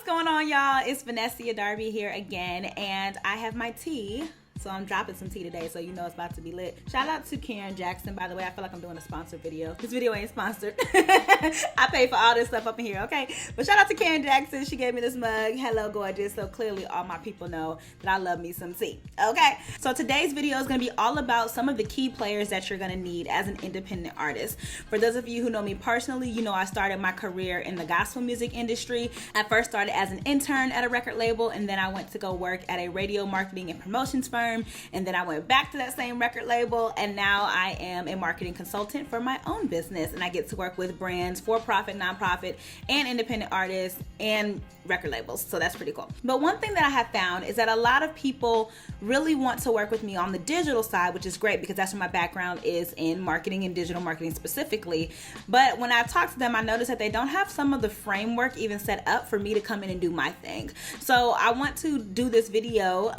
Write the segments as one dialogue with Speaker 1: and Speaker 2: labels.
Speaker 1: going on, y'all? It's Vannesia Darby here again, and I have my tea. So I'm dropping some tea today, so you know it's about to be lit. Shout out to Karen Jackson, by the way. I feel like I'm doing a sponsored video. This video ain't sponsored. I pay for all this stuff up in here, okay? But shout out to Karen Jackson. She gave me this mug. Hello, gorgeous. So clearly all my people know that I love me some tea, okay? So today's video is going to be all about some of the key players that you're going to need as an independent artist. For those of you who know me personally, you know I started my career in the gospel music industry. I first started as an intern at a record label, and then I went to go work at a radio marketing and promotions firm. And then I went back to that same record label, and now I am a marketing consultant for my own business, and I get to work with brands, for-profit, nonprofit, and independent artists and record labels. So that's pretty cool. But one thing that I have found is that a lot of people really want to work with me on the digital side, which is great because that's what my background is in, marketing and digital marketing specifically. But when I talk to them, I notice that they don't have some of the framework even set up for me to come in and do my thing. So I want to do this video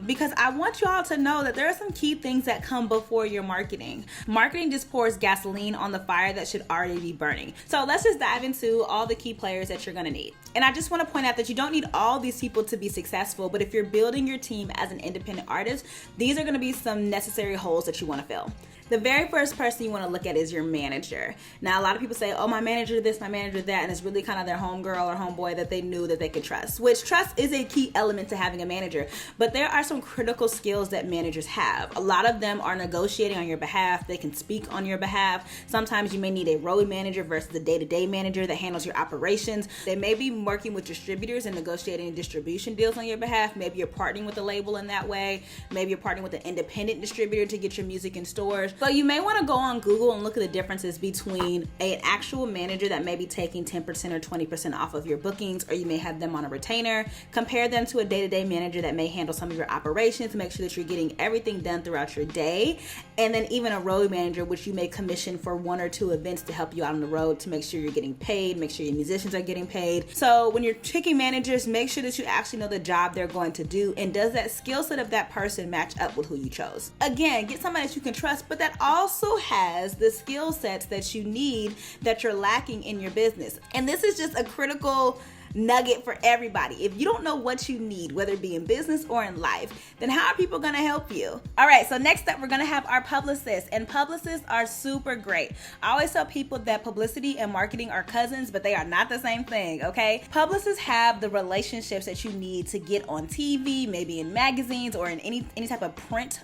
Speaker 1: because I want you all to know that there are some key things that come before your marketing. Marketing just pours gasoline on the fire that should already be burning. So let's just dive into all the key players that you're gonna need. And I just want to point out that you don't need all these people to be successful, but if you're building your team as an independent artist, these are gonna be some necessary holes that you wanna fill. The very first person you want to look at is your manager. Now, a lot of people say, oh, my manager this, my manager that, and it's really kind of their homegirl or homeboy that they knew that they could trust, which trust is a key element to having a manager. But there are some critical skills that managers have. A lot of them are negotiating on your behalf. They can speak on your behalf. Sometimes you may need a road manager versus the day-to-day manager that handles your operations. They may be working with distributors and negotiating distribution deals on your behalf. Maybe you're partnering with a label in that way. Maybe you're partnering with an independent distributor to get your music in stores. So you may want to go on Google and look at the differences between an actual manager that may be taking 10% or 20% off of your bookings, or you may have them on a retainer. Compare them to a day-to-day manager that may handle some of your operations to make sure that you're getting everything done throughout your day. And then even a road manager, which you may commission for 1 or 2 events to help you out on the road to make sure you're getting paid, make sure your musicians are getting paid. So when you're picking managers, make sure that you actually know the job they're going to do, and does that skill set of that person match up with who you chose? Again, get somebody that you can trust, but that also has the skill sets that you need that you're lacking in your business. And this is just a critical nugget for everybody. If you don't know what you need, whether it be in business or in life, then how are people going to help you? All right, so next up, we're going to have our publicists, and publicists are super great. I always tell people that publicity and marketing are cousins, but they are not the same thing, okay? Publicists have the relationships that you need to get on TV, maybe in magazines or in any type of print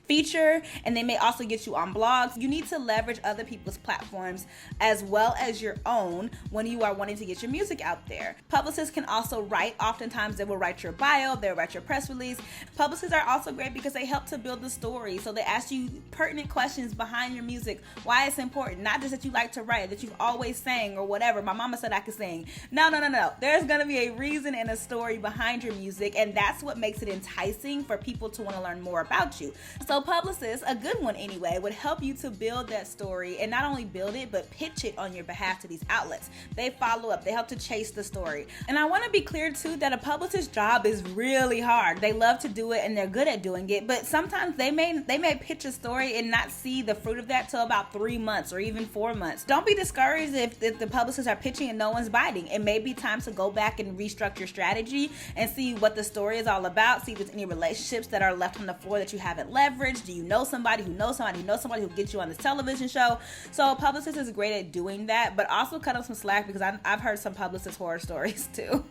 Speaker 1: feature, and they may also get you on blogs. You need to leverage other people's platforms as well as your own when you are wanting to get your music out there. Publicists can also write. Oftentimes they will write your bio, they'll write your press release. Publicists are also great because they help to build the story. So they ask you pertinent questions behind your music, why it's important, not just that you like to write, that you've always sang or whatever. My mama said I could sing. No. There's gonna be a reason and a story behind your music, and that's what makes it enticing for people to want to learn more about you. So publicists, a good one anyway, would help you to build that story, and not only build it, but pitch it on your behalf to these outlets. They follow up, they help to chase the story. And I want to be clear too that a publicist's job is really hard. They love to do it and they're good at doing it, but sometimes they may pitch a story and not see the fruit of that till about 3 months or even 4 months. Don't be discouraged if the publicists are pitching and no one's biting. It may be time to go back and restructure your strategy and see what the story is all about, see if there's any relationships that are left on the floor that you haven't leveraged. Do you know somebody who knows somebody who knows somebody who will get you on this television show? So a publicist is great at doing that, but also cut up some slack because I've heard some publicist horror stories too.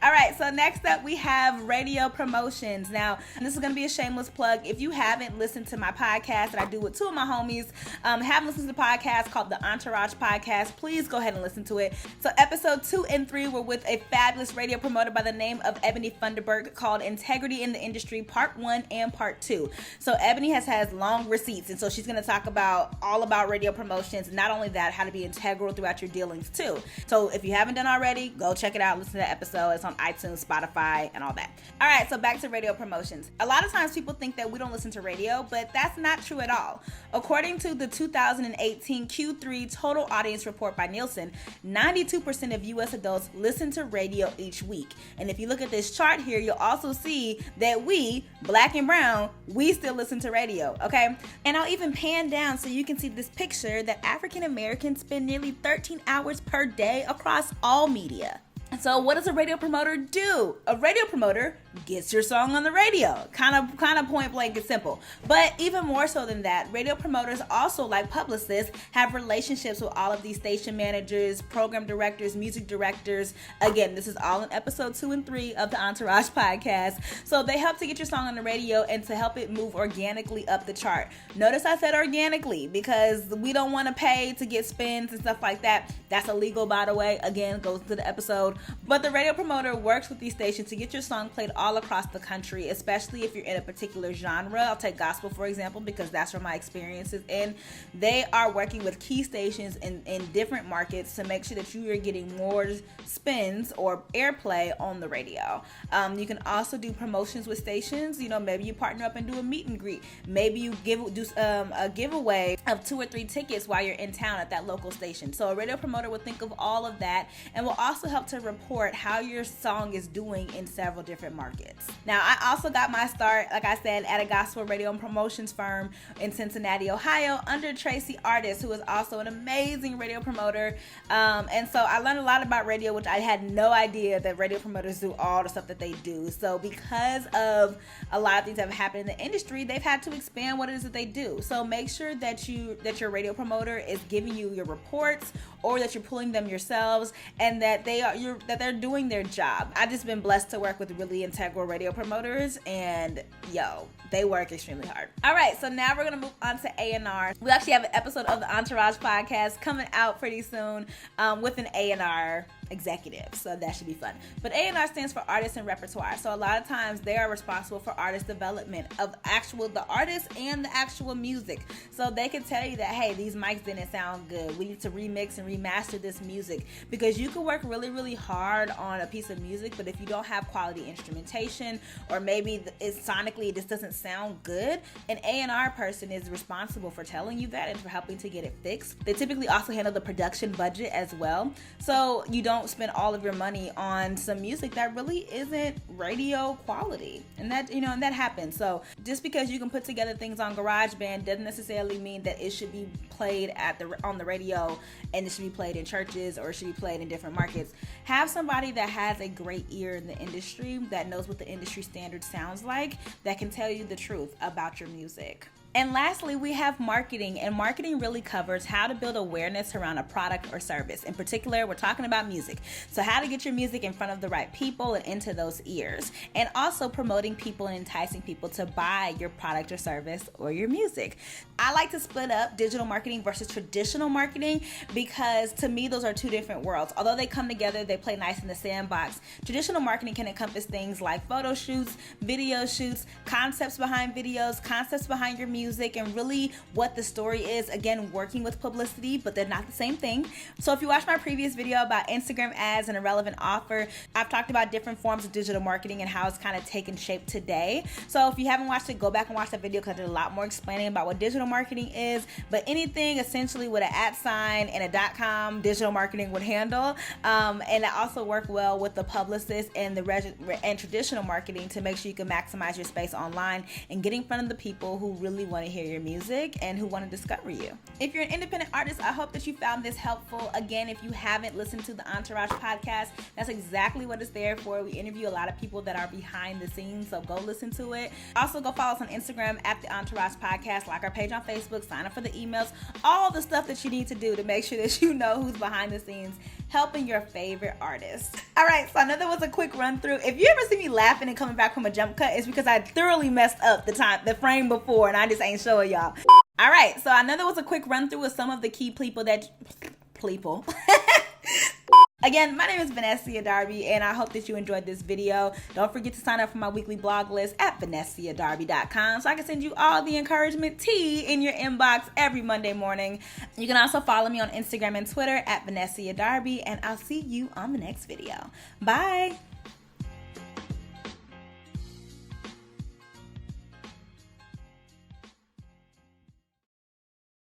Speaker 1: All right, so next up we have radio promotions. Now, this is going to be a shameless plug. If you haven't listened to my podcast that I do with 2 of my homies, haven't listened to the podcast called the Entourage Podcast, please go ahead and listen to it. So episode 2 and 3 were with a fabulous radio promoter by the name of Ebony Funderburg called Integrity in the Industry Part 1 and Part 2. So Ebony has long receipts, and so she's going to talk all about radio promotions. Not only that, how to be integral throughout your dealings too. So if you haven't done already, go check it out, listen to that episode. It's on iTunes, Spotify, and all that. All right, so back to radio promotions. A lot of times people think that we don't listen to radio, but that's not true at all. According to the 2018 Q3 Total Audience Report by Nielsen, 92% of U.S. adults listen to radio each week. And if you look at this chart here, you'll also see that we, black and brown, we still listen to radio, okay? And I'll even pan down so you can see this picture that African Americans spend nearly 13 hours per day across all media. So what does a radio promoter do? A radio promoter gets your song on the radio. Kind of point blank and simple. But even more so than that, radio promoters also, like Publicist, have relationships with all of these station managers, program directors, music directors. Again, this is all in episode 2 and 3 of the Entourage podcast. So they help to get your song on the radio and to help it move organically up the chart. Notice I said organically because we don't want to pay to get spins and stuff like that. That's illegal, by the way. Again, goes to the episode. But the radio promoter works with these stations to get your song played all across the country, especially if you're in a particular genre. I'll take gospel, for example, because that's where my experience is in. They are working with key stations in different markets to make sure that you are getting more spins or airplay on the radio. You can also do promotions with stations. You know, maybe you partner up and do a meet and greet. Maybe you do a giveaway of 2 or 3 tickets while you're in town at that local station. So a radio promoter will think of all of that and will also help to report how your song is doing in several different markets. Now, I also got my start, like I said, at a gospel radio and promotions firm in Cincinnati, Ohio, under Tracy Artist, who is also an amazing radio promoter. And so I learned a lot about radio, which I had no idea that radio promoters do all the stuff that they do. So because of a lot of things that have happened in the industry, they've had to expand what it is that they do. So make sure that your radio promoter is giving you your reports, or that you're pulling them yourselves, and that they're doing their job. I've just been blessed to work with really integral radio promoters, and they work extremely hard. All right, so now we're gonna move on to A&R. We actually have an episode of the Entourage podcast coming out pretty soon with an A&R executive, so that should be fun. But A&R stands for artist and repertoire. So a lot of times they are responsible for artist development of the artist and the actual music. So they can tell you that, hey, these mics didn't sound good. We need to remix and remaster this music, because you can work really, really hard on a piece of music, but if you don't have quality instrumentation, or maybe sonically it just doesn't sound good, an A&R person is responsible for telling you that and for helping to get it fixed. They typically also handle the production budget as well. So you don't spend all of your money on some music that really isn't radio quality, and that happens. So just because you can put together things on GarageBand doesn't necessarily mean that it should be played on the radio, and it should be played in churches, or it should be played in different markets. Have somebody that has a great ear in the industry, that knows what the industry standard sounds like, that can tell you the truth about your music. And lastly, we have marketing, and marketing really covers how to build awareness around a product or service. In particular, we're talking about music. So how to get your music in front of the right people and into those ears, and also promoting people and enticing people to buy your product or service or your music. I like to split up digital marketing versus traditional marketing, because to me, those are two different worlds. Although they come together, they play nice in the sandbox. Traditional marketing can encompass things like photo shoots, video shoots, concepts behind videos, concepts behind your music, and really what the story is. Again, working with publicity, but they're not the same thing. So if you watch my previous video about Instagram ads and a relevant offer, I've talked about different forms of digital marketing and how it's kind of taken shape today. So if you haven't watched it, go back and watch that video, because there's a lot more explaining about what digital marketing is. But anything essentially with an @ and a .com, digital marketing would handle, and that also work well with the Publicist and and traditional marketing, to make sure you can maximize your space online and get in front of the people who really want to hear your music and who want to discover you. If you're an independent artist, I hope that you found this helpful. Again, if you haven't listened to the Entourage podcast, that's exactly what it's there for. We interview a lot of people that are behind the scenes, so go listen to it. Also, go follow us on Instagram at the Entourage podcast, like our page on Facebook, sign up for the emails, all the stuff that you need to do to make sure that you know who's behind the scenes helping your favorite artists. All right, so I know that was a quick run through. If you ever see me laughing and coming back from a jump cut, it's because I thoroughly messed up the frame before, and I just ain't showing y'all. All right, so I know that was a quick run through with some of the key people. Again, my name is Vannesia Darby, and I hope that you enjoyed this video. Don't forget to sign up for my weekly blog list at VannesiaDarby.com, so I can send you all the encouragement tea in your inbox every Monday morning. You can also follow me on Instagram and Twitter at Vannesia Darby, and I'll see you on the next video. Bye.